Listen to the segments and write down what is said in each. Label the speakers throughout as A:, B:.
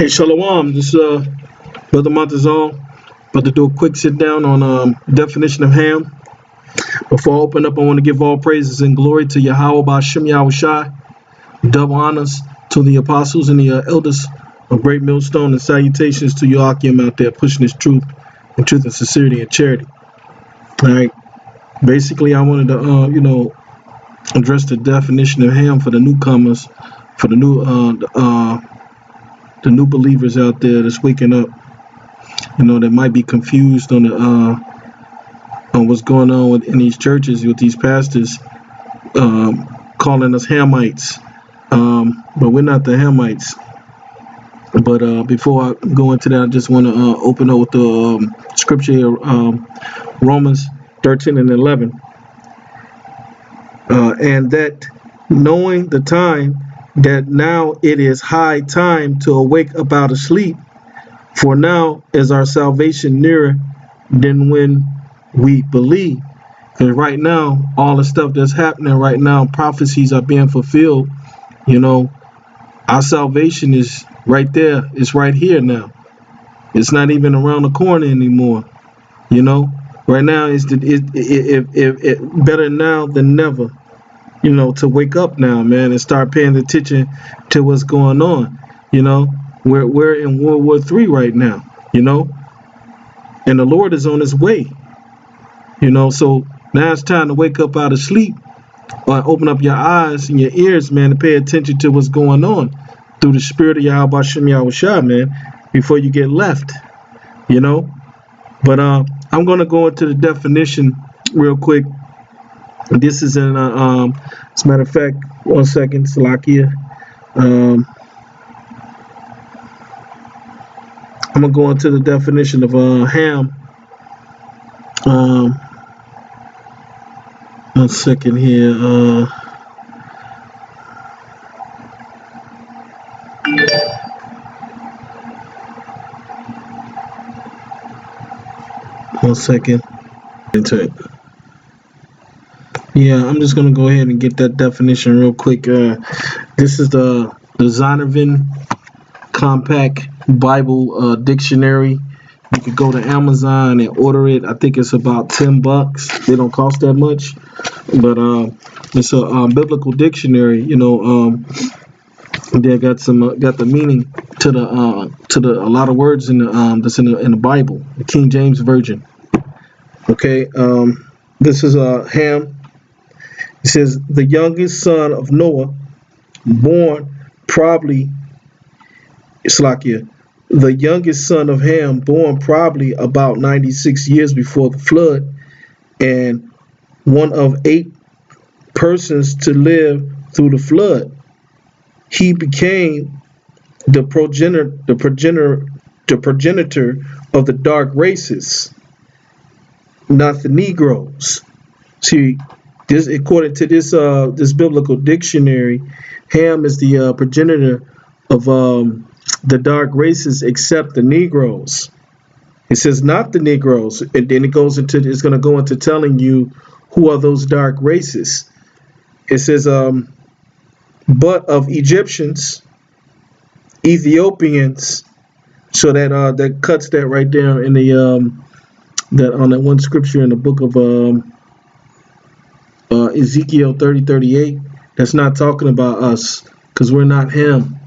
A: Hey, Shalom. This is Brother Montezon. About to do a quick sit down on definition of ham. Before I open up, I want to give all praises and glory to Yahweh Ba'Shem Yahushai. Double honors to the apostles and the elders of Great Millstone, and salutations to Joachim out there pushing his truth and sincerity and charity. All right. Basically, I wanted to, address the definition of ham for the newcomers, for the new believers out there that's waking up, that might be confused on what's going on in these churches with these pastors calling us Hamites, but we're not the Hamites. But before I go into that, I just want to open up with the scripture here, Romans 13 and 11, and that knowing the time, that now it is high time to awake up out of sleep, for now is our salvation nearer than when we believe. Because right now, all the stuff that's happening right now, prophecies are being fulfilled. Our salvation is right there. It's right here now. It's not even around the corner anymore. Right now it's better now than never. To wake up now, man, and start paying attention to what's going on. We're in World War III right now, and the Lord is on his way. So now it's time to wake up out of sleep, or open up your eyes and your ears, man, to pay attention to what's going on through the spirit of Yahweh Ba'Shem Yahushua, man, before you get left, But I'm going to go into the definition real quick. This is in, as a matter of fact, 1 second, Salakia. I'm going to go into the definition of ham. 1 second here. 1 second. Into it. Yeah, I'm just going to go ahead and get that definition real quick. This is the Zondervan Compact Bible Dictionary. You could go to Amazon and order it. I think it's about $10. They don't cost that much, but it's a biblical dictionary. They got the meaning to the a lot of words in the that's in the Bible, the King James Version. Okay, this is Ham. It says the youngest son of Noah, born probably, the youngest son of Ham, born probably about 96 years before the flood, and one of 8 persons to live through the flood. He became the progenitor of the dark races, not the Negroes. See, this, according to this biblical dictionary, Ham is the progenitor of the dark races, except the Negroes. It says not the Negroes, and then it's going to go into telling you who are those dark races. It says, but of Egyptians, Ethiopians. So that cuts that right there in the that on that one scripture in the book of Ezekiel 30:38. That's not talking about us, because we're not him.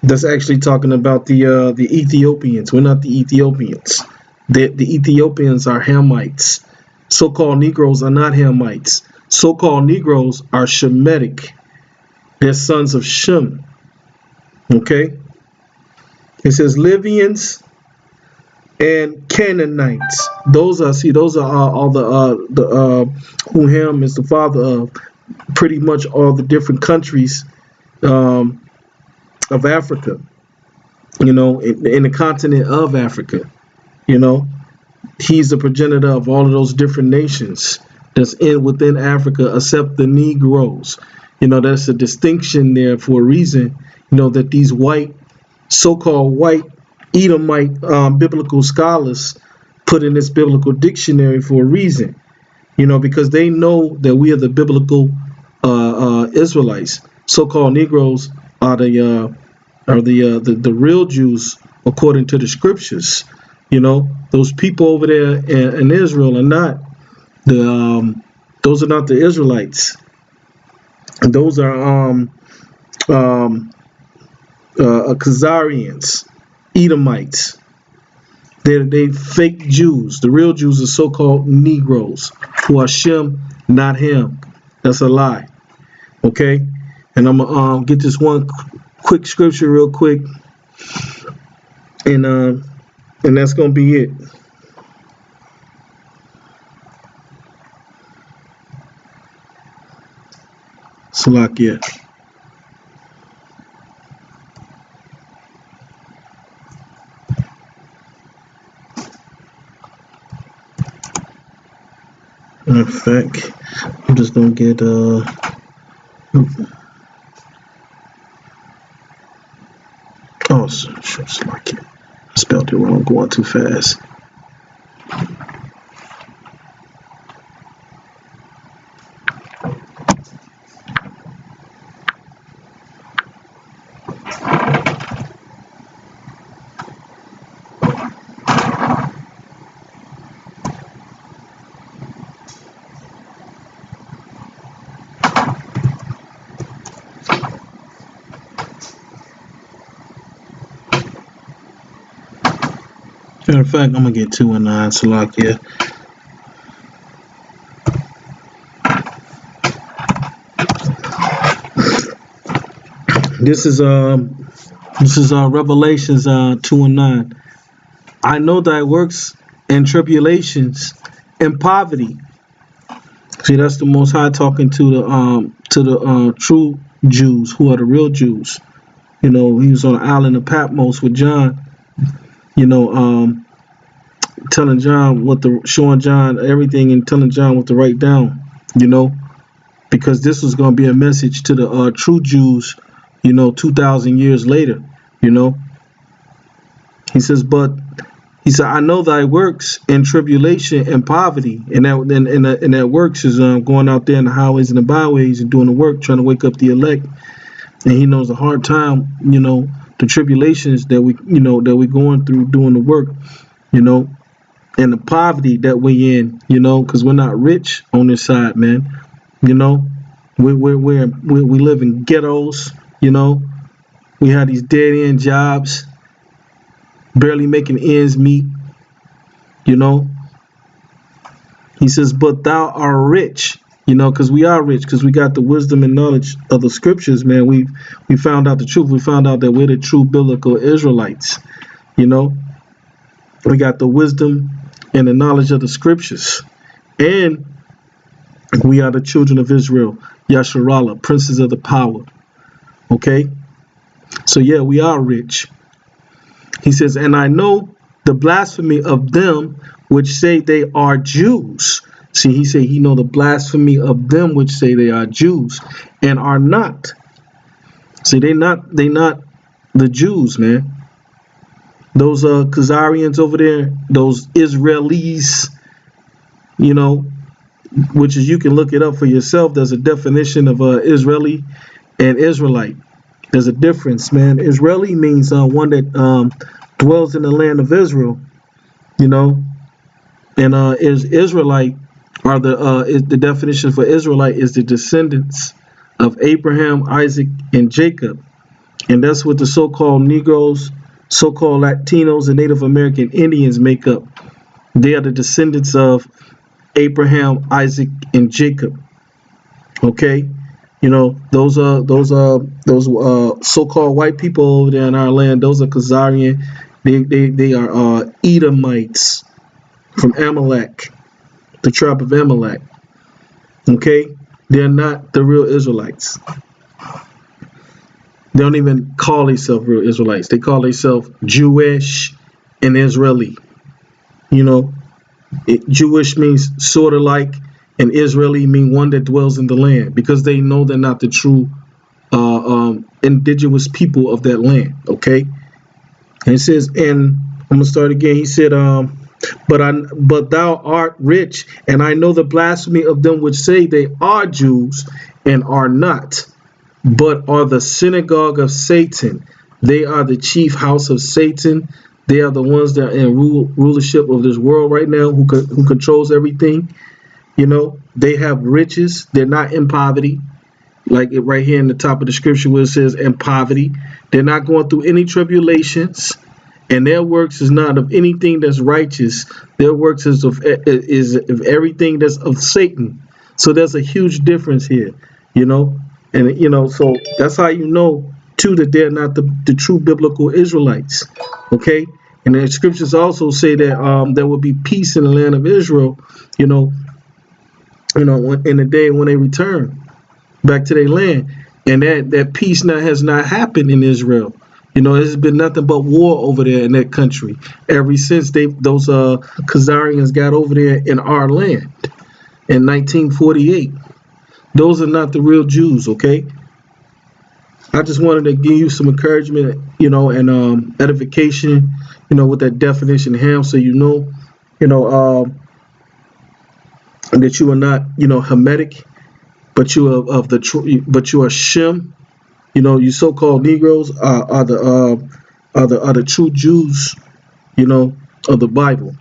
A: That's actually talking about the Ethiopians. We're not the Ethiopians. The Ethiopians are Hamites. So-called Negroes are not Hamites. So-called Negroes are Shemitic. They're sons of Shem. Okay. It says Libyans and Canaanites. Those are all the who Ham is the father of pretty much all the different countries of Africa. In the continent of Africa. He's the progenitor of all of those different nations that's within Africa, except the Negroes. That's a distinction there for a reason. That these so-called white Edomite biblical scholars put in this biblical dictionary for a reason. Because they know that we are the biblical Israelites. So-called Negroes are the are the real Jews according to the scriptures. You know, those people over there in Israel are not those are not the Israelites. Those are Khazarians, Edomites. They fake Jews. The real Jews are so-called Negroes who are Shem, not Ham. That's a lie. Okay, and I'm gonna get this one quick scripture real quick, and that's gonna be it. Salakia. In fact, I'm just gonna get oh, sure, Salakia. I spelled it wrong, going too fast. Matter of fact, I'm gonna get 2 and 9, Salakia. This is Revelations 2 and 9. I know thy works and tribulations and poverty. See, that's the Most High talking to the true Jews, who are the real Jews. You know, he was on the island of Patmos with John. You know, telling John showing John everything and telling John what to write down. You know, because this was going to be a message to the true Jews. You know, 2,000 years later. You know, he says, I know thy works and tribulation and poverty, and that works is going out there in the highways and the byways and doing the work, trying to wake up the elect. And he knows the hard time, you know, the tribulations that we going through doing the work, you know, and the poverty that we in, you know, because we're not rich on this side, man. You know, we live in ghettos, you know. We have these dead end jobs, barely making ends meet, you know. He says, but thou art rich, you know, because we are rich, because we got the wisdom and knowledge of the scriptures, man. We found out the truth. We found out that we're the true biblical Israelites, you know. We got the wisdom and the knowledge of the scriptures. And we are the children of Israel, Yasharallah, princes of the power. Okay? So, yeah, we are rich. He says, and I know the blasphemy of them which say they are Jews. See, he said he know the blasphemy of them which say they are Jews and are not. See, they not the Jews, man. Those Khazarians over there, those Israelis, you know, which is, you can look it up for yourself. There's a definition of Israeli and Israelite. There's a difference, man. Israeli means one that dwells in the land of Israel, you know, and is Israelite are the definition for Israelite is the descendants of Abraham, Isaac, and Jacob, and that's what the so-called Negroes, so-called Latinos, and Native American Indians make up. They are the descendants of Abraham, Isaac, and Jacob. Okay, you know, those so-called white people over there in our land. Those are Khazarian. They are Edomites from Amalek, the tribe of Amalek. Okay, they're not the real Israelites. They don't even call themselves real Israelites. They call themselves Jewish and Israeli. You know, Jewish means sort of like, and Israeli mean one that dwells in the land, because they know they're not the true indigenous people of that land. Okay, and it says, and I'm gonna start again. He said, but thou art rich, and I know the blasphemy of them which say they are Jews and are not, but are the synagogue of Satan. They are the chief house of Satan. They are the ones that are in rulership of this world right now, who controls everything. You know, they have riches. They're not in poverty. Like it right here in the top of the scripture where it says in poverty. They're not going through any tribulations. And their works is not of anything that's righteous. Their works is of everything that's of Satan. So there's a huge difference here, you know. And so that's how you know too that they're not the true biblical Israelites. Okay. And the scriptures also say that there will be peace in the land of Israel, you know, in the day when they return back to their land. And that peace now has not happened in Israel. You know, there's been nothing but war over there in that country ever since those Khazarians got over there in our land in 1948. Those are not the real Jews, okay? I just wanted to give you some encouragement, you know, and edification, you know, with that definition ham, so you know, that you are not, you know, Hamitic, but you are but you are Shem. You know, you so-called Negroes are the true Jews, you know, of the Bible.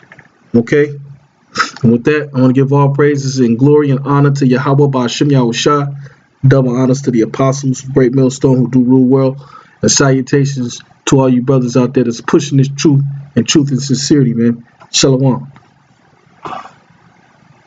A: Okay? And with that, I want to give all praises and glory and honor to Yahweh Ba'ashem Yahushua. Double honors to the apostles, great millstone who do rule well. And salutations to all you brothers out there that's pushing this truth and sincerity, man. Shalom.